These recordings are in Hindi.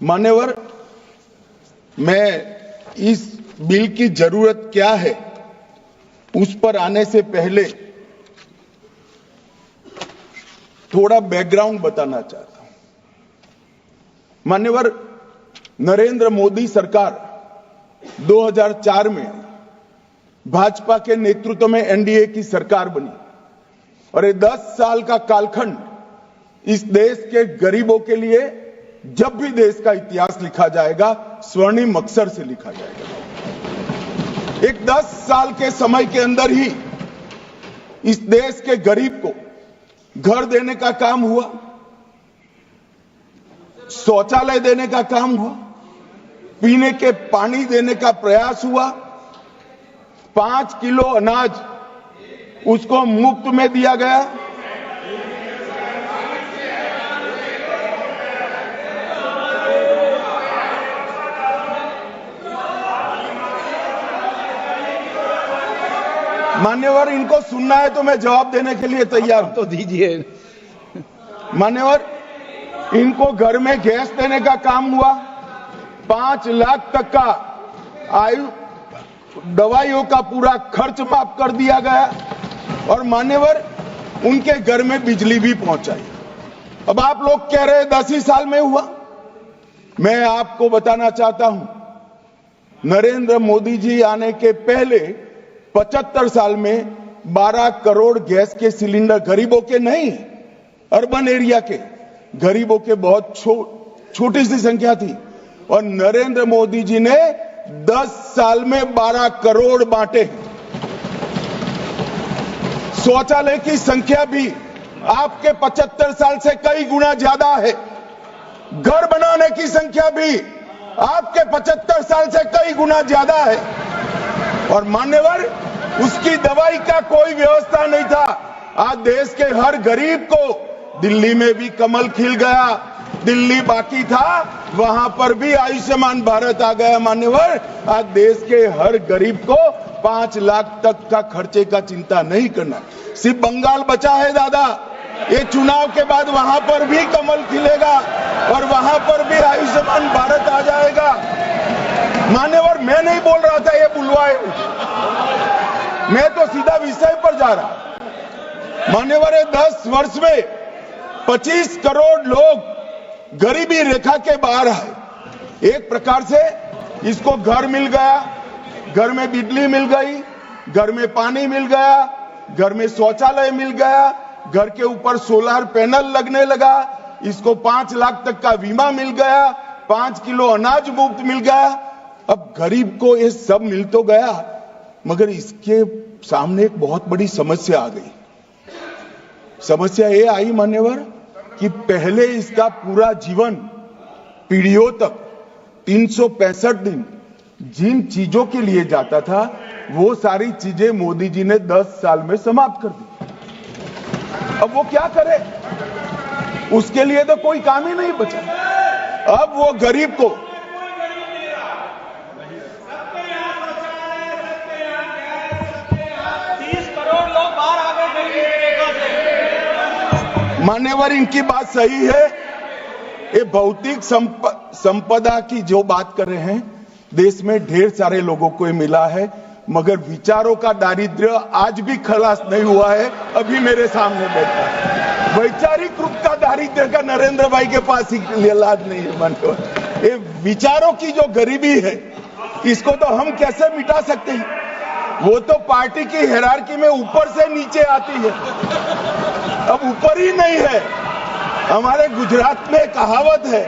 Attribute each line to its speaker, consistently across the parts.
Speaker 1: मान्यवर, मैं इस बिल की जरूरत क्या है उस पर आने से पहले थोड़ा बैकग्राउंड बताना चाहता हूं। मान्यवर, नरेंद्र मोदी सरकार 2004 में भाजपा के नेतृत्व में एनडीए की सरकार बनी और ये 10 साल का कालखंड इस देश के गरीबों के लिए जब भी देश का इतिहास लिखा जाएगा स्वर्णिम अक्षर से लिखा जाएगा। एक 10 साल के समय के अंदर ही इस देश के गरीब को घर देने का काम हुआ, शौचालय देने का काम हुआ, पीने के पानी देने का प्रयास हुआ, 5 किलो अनाज उसको मुफ्त में दिया गया। मान्यवर, इनको सुनना है तो मैं जवाब देने के लिए तैयार हूं,
Speaker 2: तो दीजिए।
Speaker 1: मान्यवर, इनको घर में गैस देने का काम हुआ, 5 लाख तक का आयु दवाइयों का पूरा खर्च माफ कर दिया गया और मान्यवर उनके घर में बिजली भी पहुंचाई। अब आप लोग कह रहे 10 ही साल में हुआ। मैं आपको बताना चाहता हूं, नरेंद्र मोदी जी आने के पहले 75 साल में 12 करोड़ गैस के सिलेंडर गरीबों के नहीं, अर्बन एरिया के गरीबों के बहुत छोटी सी संख्या थी और नरेंद्र मोदी जी ने 10 साल में 12 करोड़ बांटे। शौचालय की संख्या भी आपके 75 साल से कई गुना ज्यादा है। घर बनाने की संख्या भी आपके 75 साल से कई गुना ज्यादा है और मान्यवर उसकी दवाई का कोई व्यवस्था नहीं था। आज देश के हर गरीब को दिल्ली में भी कमल खिल गया, दिल्ली बाकी था वहां पर भी आयुष्मान भारत आ गया। मान्यवर, आज देश के हर गरीब को 5 लाख तक का खर्चे का चिंता नहीं करना। सिर्फ बंगाल बचा है दादा, ये चुनाव के बाद वहां पर भी कमल खिलेगा और वहां पर भी आयुष्मान भारत आ जाएगा। मान्यवर, मैं नहीं बोल रहा था ये बुलवाए, मैं तो सीधा विषय पर जा रहा। मान्यवर, 10 वर्ष में 25 करोड़ लोग गरीबी रेखा के बाहर आए। एक प्रकार से इसको घर मिल गया, घर में बिजली मिल गई, घर में पानी मिल गया, घर में शौचालय मिल गया, घर के ऊपर सोलर पैनल लगने लगा, इसको 5 लाख तक का बीमा मिल गया, 5 किलो अनाज मुफ्त मिल गया। अब गरीब को ये सब मिल तो गया, मगर इसके सामने एक बहुत बड़ी समस्या आ गई। समस्या ये आई मान्यवर कि पहले इसका पूरा जीवन पीढ़ियों तक 365 दिन जिन चीजों के लिए जाता था वो सारी चीजें मोदी जी ने 10 साल में समाप्त कर दी। अब वो क्या करे, उसके लिए तो कोई काम ही नहीं बचा। अब वो गरीब को मान्यवर, इनकी बात सही है। ये भौतिक संपदा की जो बात कर रहे हैं, देश में ढेर सारे लोगों को मिला है, मगर विचारों का दारिद्र्य आज भी खलास नहीं हुआ है। अभी मेरे सामने बैठा है, वैचारिक रूप का दारिद्र्य का नरेंद्र भाई के पास ही इलाज नहीं है। मान्यवर, ये विचारों की जो गरीबी है इसको तो हम कैसे मिटा सकते हैं? वो तो पार्टी की हायरार्की में ऊपर से नीचे आती है, अब ऊपर ही नहीं है। हमारे गुजरात में कहावत है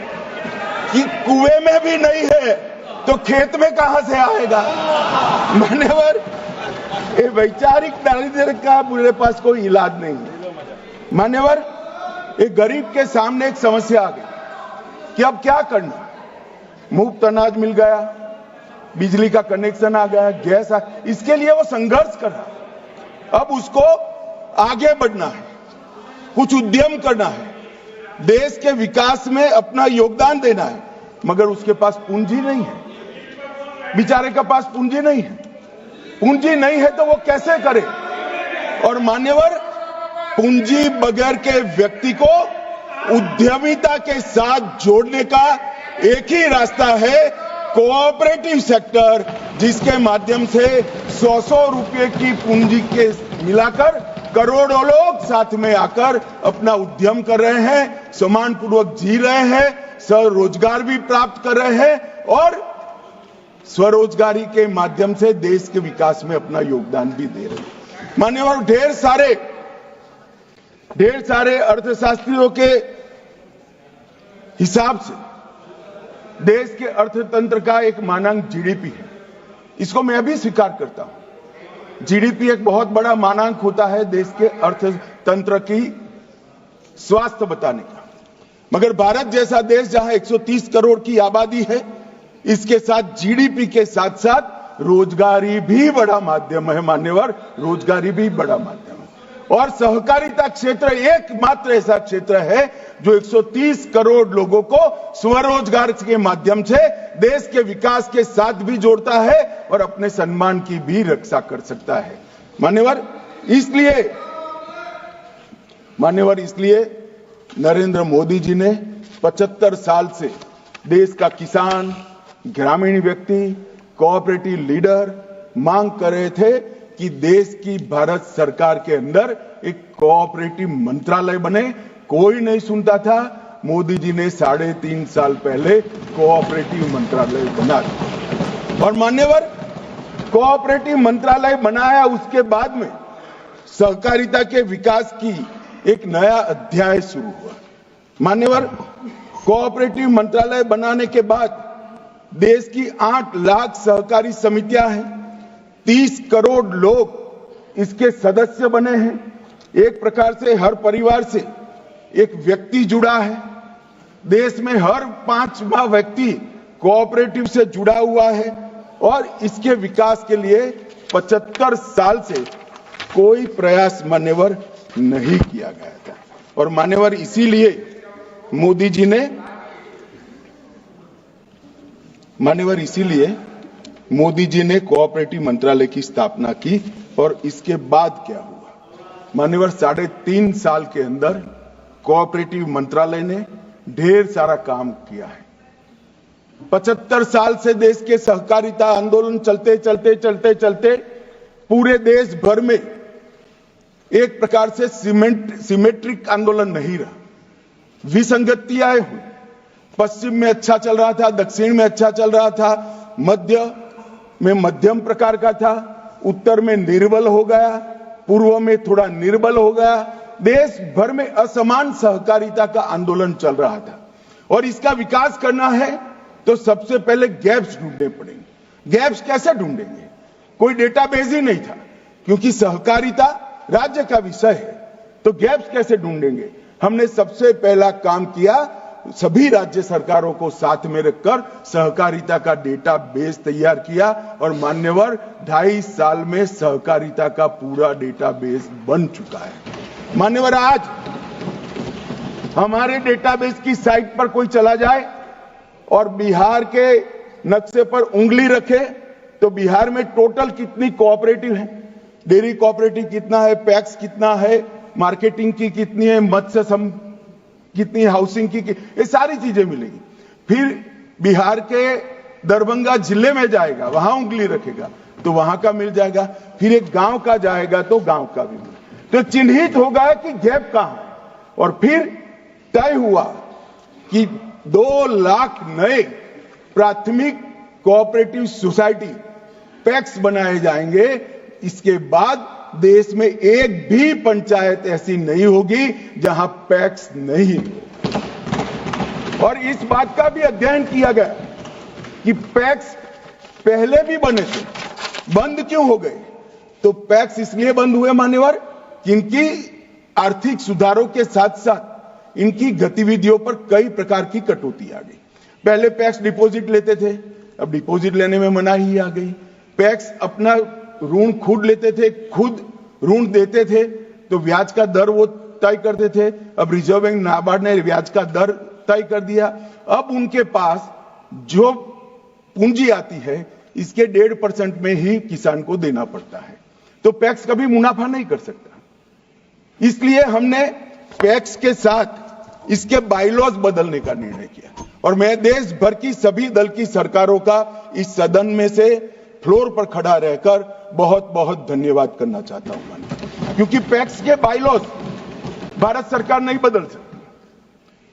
Speaker 1: कि कुएं में भी नहीं है तो खेत में कहां से आएगा। मान्यवर, ये वैचारिक दारिद्र्य का मेरे पास कोई इलाज नहीं है। मान्यवर, एक गरीब के सामने एक समस्या आ गई कि अब क्या करना। मुफ्त अनाज मिल गया, बिजली का कनेक्शन आ गया, गैस आ, इसके लिए वो संघर्ष कर रहा। अब उसको आगे बढ़ना है, कुछ उद्यम करना है, देश के विकास में अपना योगदान देना है, मगर उसके पास पूंजी नहीं है। बेचारे के पास पूंजी नहीं है। पूंजी नहीं है तो वो कैसे करे? और मान्यवर, पूंजी बगैर के व्यक्ति को उद्यमिता के साथ जोड़ने का एक ही रास्ता है, कोऑपरेटिव सेक्टर, जिसके माध्यम से 100-100 रुपए की पूंजी के मिलाकर करोड़ों लोग साथ में आकर अपना उद्यम कर रहे हैं, सम्मानपूर्वक जी रहे हैं, स्वरोजगार भी प्राप्त कर रहे हैं और स्वरोजगारी के माध्यम से देश के विकास में अपना योगदान भी दे रहे हैं। मान्यवर, ढेर सारे अर्थशास्त्रियों के हिसाब से देश के अर्थतंत्र का एक मानांक जीडीपी है। इसको मैं भी स्वीकार करता हूं। जीडीपी एक बहुत बड़ा मानांक होता है देश के अर्थतंत्र की स्वास्थ्य बताने का, मगर भारत जैसा देश जहां 130 करोड़ की आबादी है, इसके साथ जीडीपी के साथ साथ रोजगारी भी बड़ा माध्यम है। मान्यवर, रोजगारी भी बड़ा माध्यम है और सहकारिता क्षेत्र एकमात्र ऐसा क्षेत्र है जो 130 करोड़ लोगों को स्वरोजगार के माध्यम से देश के विकास के साथ भी जोड़ता है और अपने सम्मान की भी रक्षा कर सकता है। मान्यवर, इसलिए नरेंद्र मोदी जी ने 75 साल से देश का किसान, ग्रामीण व्यक्ति, कोऑपरेटिव लीडर मांग कर रहे थे कि देश की भारत सरकार के अंदर एक कोऑपरेटिव मंत्रालय बने। कोई नहीं सुनता था। मोदी जी ने 3.5 साल पहले कोऑपरेटिव मंत्रालय बना दिया और मान्यवर, कोऑपरेटिव मंत्रालय बनाया, उसके बाद में सहकारिता के विकास की एक नया अध्याय शुरू हुआ। मान्यवर, कोऑपरेटिव मंत्रालय बनाने के बाद देश की 8 लाख सहकारी समितियां हैं, 30 करोड़ लोग इसके सदस्य बने हैं। एक प्रकार से हर परिवार से एक व्यक्ति जुड़ा है। देश में हर 5वां व्यक्ति कोऑपरेटिव से जुड़ा हुआ है और इसके विकास के लिए 75 साल से कोई प्रयास मान्यवर नहीं किया गया था और मान्यवर इसीलिए मोदी जी ने कोऑपरेटिव मंत्रालय की स्थापना की और इसके बाद क्या हुआ? मान्यवर, 3.5 साल के अंदर कोऑपरेटिव मंत्रालय ने ढेर सारा काम किया है। 75 साल से देश के सहकारिता आंदोलन चलते पूरे देश भर में एक प्रकार से सिमेट्रिक आंदोलन नहीं रहा, विसंगतियां हुई। पश्चिम में अच्छा चल रहा था, दक्षिण में अच्छा चल रहा था, मध्य में मध्यम प्रकार का था, उत्तर में निर्बल हो गया, पूर्व में थोड़ा निर्बल हो गया। देश भर में असमान सहकारिता का आंदोलन चल रहा था और इसका विकास करना है तो सबसे पहले गैप्स ढूंढने पड़ेंगे। गैप्स कैसे ढूंढेंगे? कोई डेटाबेस ही नहीं था क्योंकि सहकारिता राज्य का विषय है, तो गैप्स कैसे ढूंढेंगे? हमने सबसे पहला काम किया, सभी राज्य सरकारों को साथ में रखकर सहकारिता का डेटाबेस तैयार किया और मान्यवर 2.5 साल में सहकारिता का पूरा डेटाबेस बन चुका है। मान्यवर, आज हमारे डेटाबेस की साइट पर कोई चला जाए और बिहार के नक्शे पर उंगली रखे तो बिहार में टोटल कितनी कोऑपरेटिव है, डेयरी कोऑपरेटिव कितना है, पैक्स कितना है, मार्केटिंग की कितनी है, मत्स्य कितनी, हाउसिंग की, ये सारी चीजें मिलेगी। फिर बिहार के दरभंगा जिले में जाएगा, वहां उंगली रखेगा तो वहां का मिल जाएगा। फिर एक गांव का जाएगा तो गांव का भी मिलेगा। तो चिन्हित होगा कि गैप कहां है और फिर तय हुआ कि 2 लाख नए प्राथमिक कोऑपरेटिव सोसाइटी पैक्स बनाए जाएंगे। इसके बाद देश में एक भी पंचायत ऐसी नहीं होगी जहां पैक्स नहीं हो। और इस बात का भी अध्ययन किया गया कि पैक्स पहले भी बने थे, बंद क्यों हो गए? तो पैक्स इसलिए बंद हुए मान्यवर कि इनकी आर्थिक सुधारों के साथ साथ इनकी गतिविधियों पर कई प्रकार की कटौती आ गई। पहले पैक्स डिपॉजिट लेते थे, अब डिपॉजिट लेने में मनाही आ गई। पैक्स अपना ऋण खुद लेते थे, खुद ऋण देते थे तो ब्याज का दर वो तय करते थे। अब रिजर्व बैंक नाबार्ड ने ब्याज का दर तय कर दिया। अब उनके पास जो पूंजी आती है इसके 1.5% में ही किसान को देना पड़ता है, तो पैक्स कभी मुनाफा नहीं कर सकता। इसलिए हमने पैक्स के साथ इसके बायलॉज बदलने का निर्णय किया और मैं देश भर की सभी दल की सरकारों का इस सदन में से फ्लोर पर खड़ा रहकर बहुत बहुत धन्यवाद करना चाहता हूं, क्योंकि पैक्स के बाइलॉज भारत सरकार नहीं बदल सकती,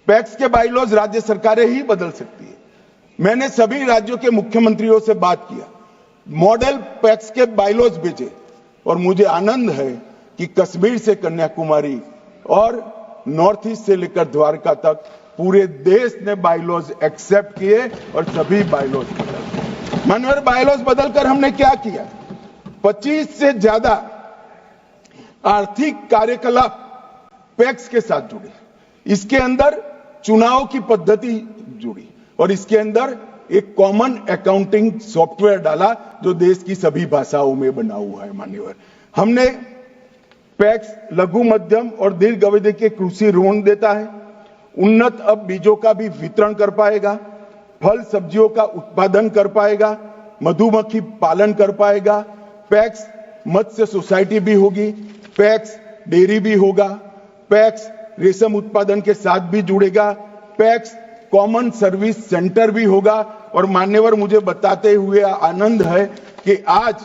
Speaker 1: पैक्स के बाइलॉज राज्य सरकारें ही बदल सकती है। मैंने सभी राज्यों के मुख्यमंत्रियों से बात किया, मॉडल पैक्स के बाइलॉज भेजे, और मुझे आनंद है कि कश्मीर से कन्याकुमारी और नॉर्थ ईस्ट से लेकर द्वारका तक पूरे देश ने बाइलॉज एक्सेप्ट किए और सभी बाइलॉज बदल। माननीय बाइलॉज बदलकर हमने क्या किया, 25 से ज्यादा आर्थिक कार्यकलाप पैक्स के साथ जुड़े, इसके अंदर चुनाव की पद्धति जुड़ी और इसके अंदर एक कॉमन अकाउंटिंग सॉफ्टवेयर डाला जो देश की सभी भाषाओं में बना हुआ है। मान्यवर, हमने पैक्स लघु मध्यम और दीर्घ अवधि के कृषि ऋण देता है, उन्नत अब बीजों का भी वितरण कर पाएगा, फल सब्जियों का उत्पादन कर पाएगा, मधुमक्खी पालन कर पाएगा, पैक्स मत्स्य सोसाइटी भी होगी, पैक्स डेयरी भी होगा, पैक्स रेशम उत्पादन के साथ भी जुड़ेगा, पैक्स कॉमन सर्विस सेंटर भी होगा। और मान्यवर, मुझे बताते हुए आनंद है कि आज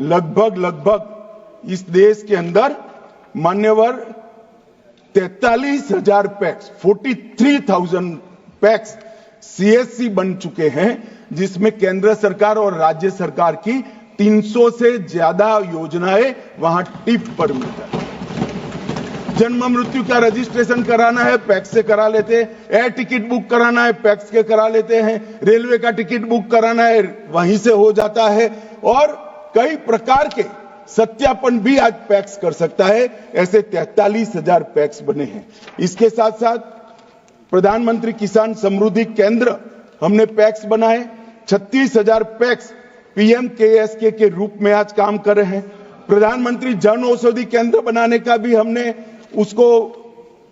Speaker 1: लगभग इस देश के अंदर मान्यवर 43,000 पैक्स 43,000 पैक्स सीएससी बन चुके हैं, जिसमें केंद्र सरकार और राज्य सरकार की 300 से ज्यादा योजनाएं वहां टिप पर मिल जाती है। जन्म मृत्यु का रजिस्ट्रेशन कराना है पैक्स से करा लेते हैं, एयर टिकट बुक कराना है पैक्स के करा लेते हैं, रेलवे का टिकट बुक कराना है वहीं से हो जाता है, और कई प्रकार के सत्यापन भी आज पैक्स कर सकता है। ऐसे 43,000 पैक्स बने हैं। इसके साथ साथ प्रधानमंत्री किसान समृद्धि केंद्र हमने पैक्स बनाए, 36,000 पैक्स पीएमकेएसके के रूप में आज काम कर रहे हैं। प्रधानमंत्री जन औषधि केंद्र बनाने का भी हमने उसको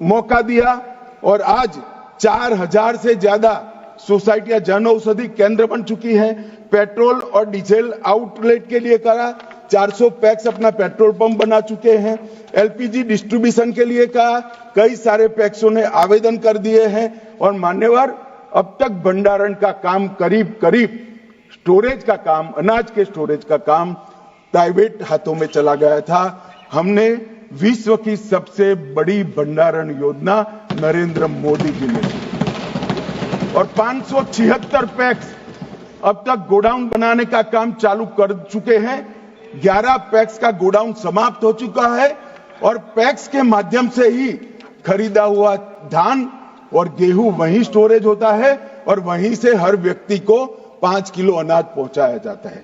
Speaker 1: मौका दिया और आज 4,000 से ज्यादा सोसाइटियां जन औषधि केंद्र बन चुकी हैं। पेट्रोल और डीजल आउटलेट के लिए करा, 400 पैक्स अपना पेट्रोल पंप बना चुके हैं। एलपीजी डिस्ट्रीब्यूशन के लिए कहा, कई सारे पैक्सों ने आवेदन कर दिए हैं। और मान्यवर, अब तक भंडारण का काम करीब स्टोरेज का काम, अनाज के स्टोरेज का काम प्राइवेट हाथों में चला गया था। हमने विश्व की सबसे बड़ी भंडारण योजना नरेंद्र मोदी जी ने और 576 पैक्स अब तक गोडाउन बनाने का काम चालू कर चुके हैं। 11 पैक्स का गोडाउन समाप्त हो चुका है और पैक्स के माध्यम से ही खरीदा हुआ धान और गेहूं वहीं स्टोरेज होता है और वहीं से हर व्यक्ति को 5 किलो अनाज पहुंचाया जाता है।